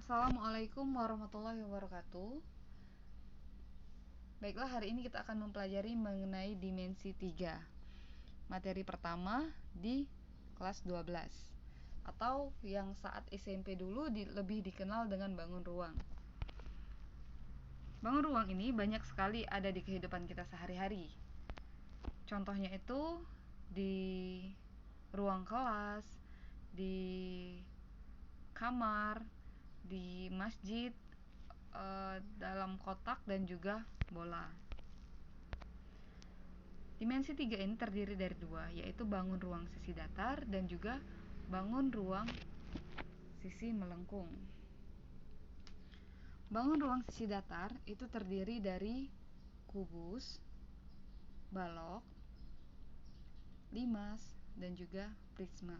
Assalamualaikum warahmatullahi wabarakatuh. Baiklah, hari ini kita akan mempelajari mengenai dimensi 3. Materi pertama di kelas 12 atau yang saat SMP dulu lebih dikenal dengan bangun ruang. Bangun ruang ini banyak sekali ada di kehidupan kita sehari-hari. Contohnya itu di ruang kelas, di kamar, di masjid, dalam kotak, dan juga bola. Dimensi 3 ini terdiri dari dua, yaitu bangun ruang sisi datar dan juga bangun ruang sisi melengkung. Bangun ruang sisi datar itu terdiri dari kubus, balok, limas, dan juga prisma.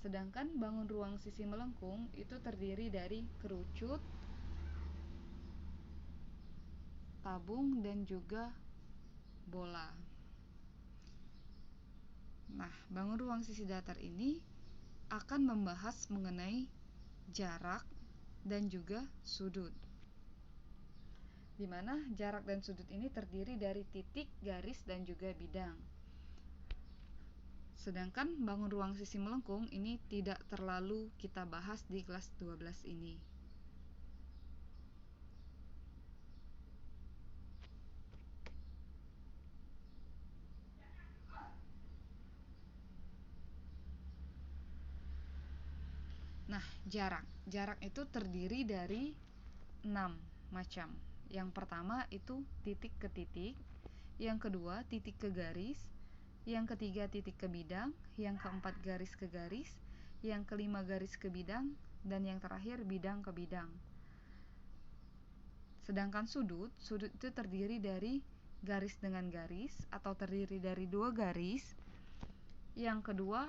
Sedangkan bangun ruang sisi melengkung itu terdiri dari kerucut, tabung, dan juga bola. Nah, bangun ruang sisi datar ini akan membahas mengenai jarak dan juga sudut, di mana jarak dan sudut ini terdiri dari titik, garis, dan juga bidang. Sedangkan bangun ruang sisi melengkung ini tidak terlalu kita bahas di kelas 12 ini. Nah, jarak itu terdiri dari 6 macam. Yang pertama itu titik ke titik, yang kedua titik ke garis, yang ketiga titik ke bidang, yang keempat garis ke garis, yang kelima garis ke bidang, dan yang terakhir bidang ke bidang. Sedangkan sudut itu terdiri dari garis dengan garis atau terdiri dari dua garis, yang kedua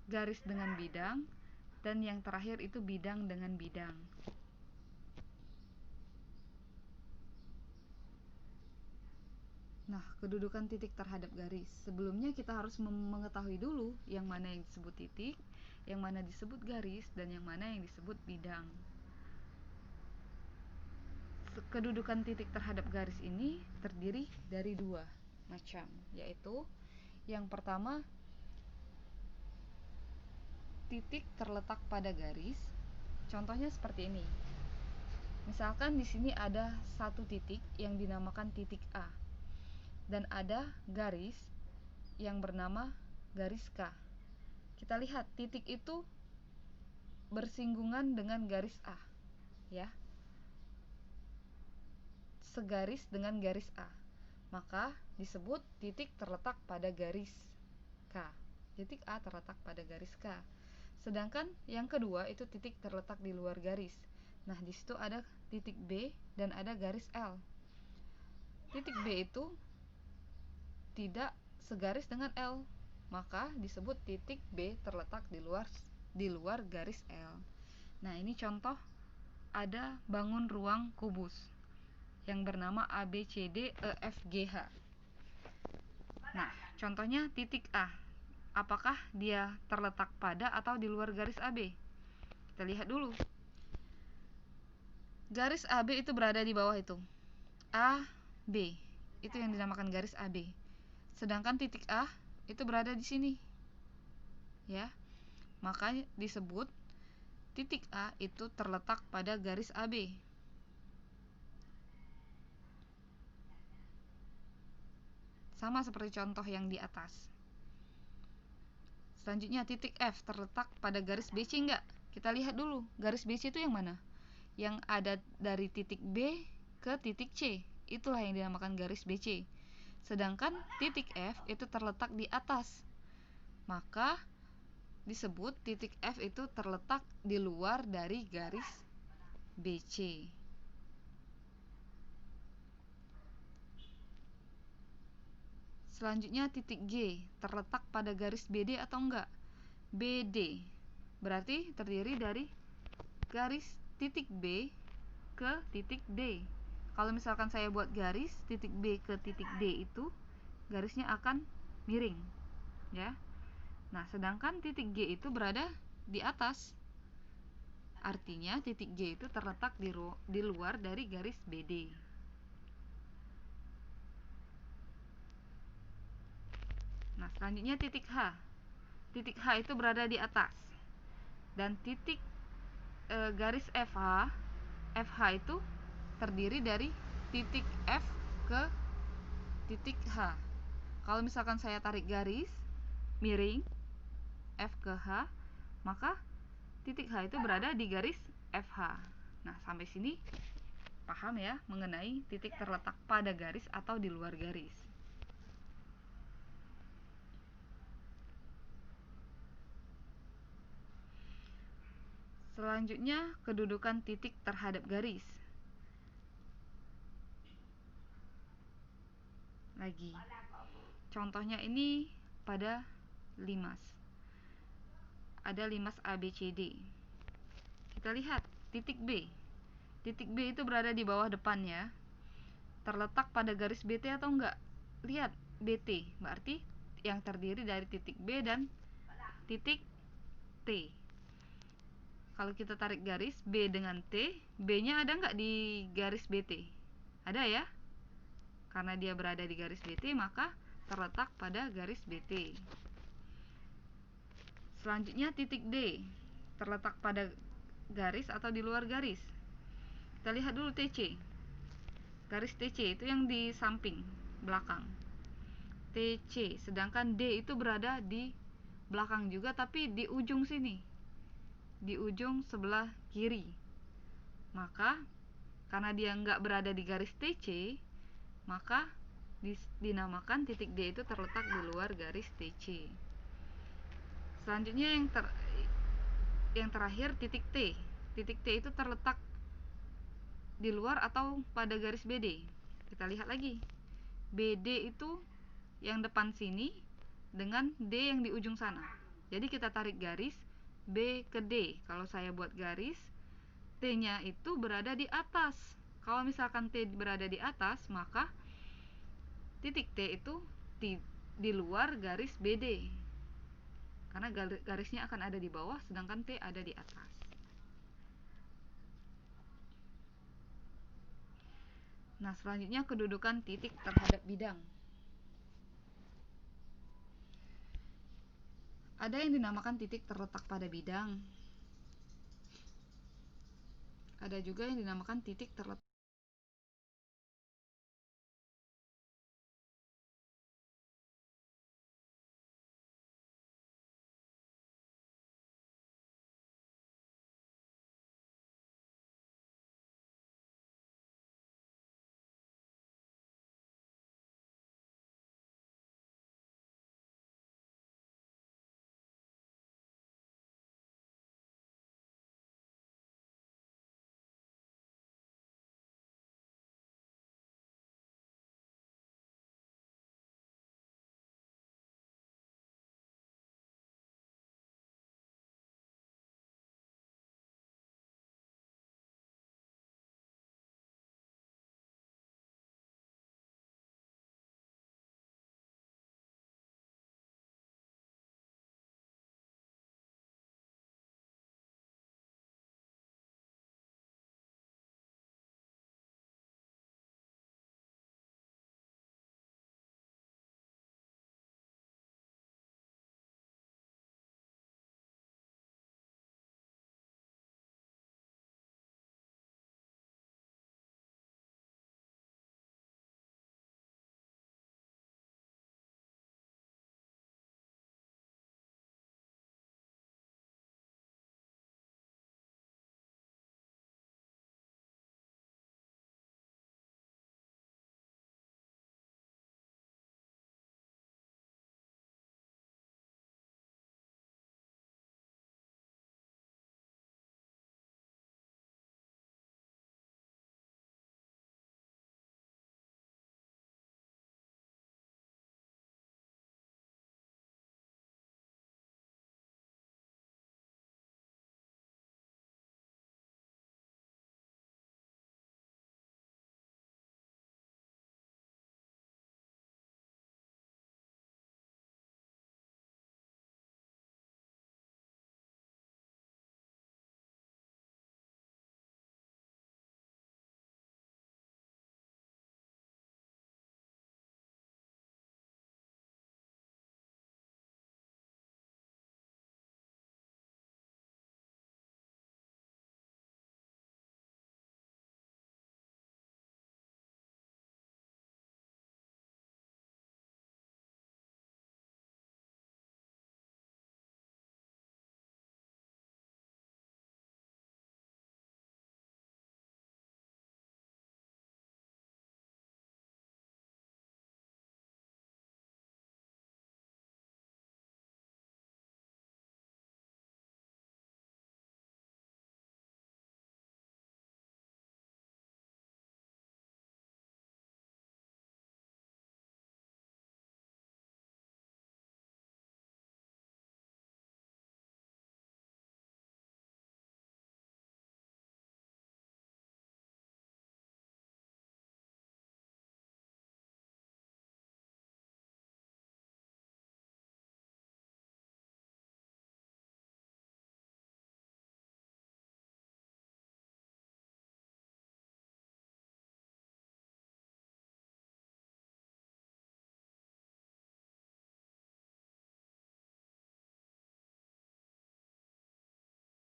garis dengan bidang, dan yang terakhir itu bidang dengan bidang. Nah, kedudukan titik terhadap garis. Sebelumnya kita harus mengetahui dulu yang mana yang disebut titik, yang mana disebut garis, dan yang mana yang disebut bidang. Kedudukan titik terhadap garis ini terdiri dari dua macam, yaitu yang pertama titik terletak pada garis. Contohnya seperti ini. Misalkan di sini ada satu titik yang dinamakan titik A, dan ada garis yang bernama garis K. Kita lihat titik itu bersinggungan dengan garis A, ya, segaris dengan garis A, maka disebut titik terletak pada garis K. Titik A terletak pada garis K. Sedangkan yang kedua itu titik terletak di luar garis. Nah, di situ ada titik B dan ada garis L. Titik B itu tidak segaris dengan L, maka disebut titik B terletak di luar garis L. Nah, ini contoh ada bangun ruang kubus yang bernama ABCDEFGH. Nah, contohnya titik A. Apakah dia terletak pada atau di luar garis AB? Kita lihat dulu. Garis AB itu berada di bawah itu. AB itu yang dinamakan garis AB. Sedangkan titik A itu berada di sini, ya, maka disebut titik A itu terletak pada garis AB. Sama seperti contoh yang di atas. Selanjutnya titik F terletak pada garis BC enggak? Kita lihat dulu, garis BC itu yang mana? Yang ada dari titik B ke titik C, itulah yang dinamakan garis BC. Sedangkan titik F itu terletak di atas, maka disebut titik F itu terletak di luar dari garis BC. Selanjutnya titik G terletak pada garis BD atau enggak? BD berarti terdiri dari garis titik B ke titik D. Kalau misalkan saya buat garis titik B ke titik D itu garisnya akan miring, ya. Nah, sedangkan titik G itu berada di atas. Artinya titik G itu terletak di luar dari garis BD. Nah, selanjutnya titik H. Titik H itu berada di atas. Dan titik garis FH itu terdiri dari titik F ke titik H. Kalau misalkan saya tarik garis miring F ke H, maka titik H itu berada di garis FH. Nah, sampai sini paham ya mengenai titik terletak pada garis atau di luar garis. Selanjutnya, kedudukan titik terhadap garis. Lagi. Contohnya ini pada limas. Ada limas ABCD. Kita lihat titik B. Titik B itu berada di bawah depan ya. Terletak pada garis BT atau enggak? Lihat BT, berarti yang terdiri dari titik B dan titik T. Kalau kita tarik garis B dengan T, B-nya ada enggak di garis BT? Ada ya? Karena dia berada di garis BT, maka terletak pada garis BT. Selanjutnya titik D, terletak pada garis atau di luar garis. Kita lihat dulu TC. Garis TC itu yang di samping belakang. TC, sedangkan D itu berada di belakang juga tapi di ujung sini. Di ujung sebelah kiri. Maka karena dia nggak berada di garis TC, maka dinamakan titik D itu terletak di luar garis TC. Selanjutnya yang terakhir titik T. Titik T itu terletak di luar atau pada garis BD. Kita lihat lagi. BD itu yang depan sini dengan D yang di ujung sana. Jadi kita tarik garis B ke D. Kalau saya buat garis, T-nya itu berada di atas. Kalau misalkan T berada di atas, maka titik T itu di luar garis BD. Karena garisnya akan ada di bawah, sedangkan T ada di atas. Nah, selanjutnya kedudukan titik terhadap bidang. Ada yang dinamakan titik terletak pada bidang. Ada juga yang dinamakan titik terletak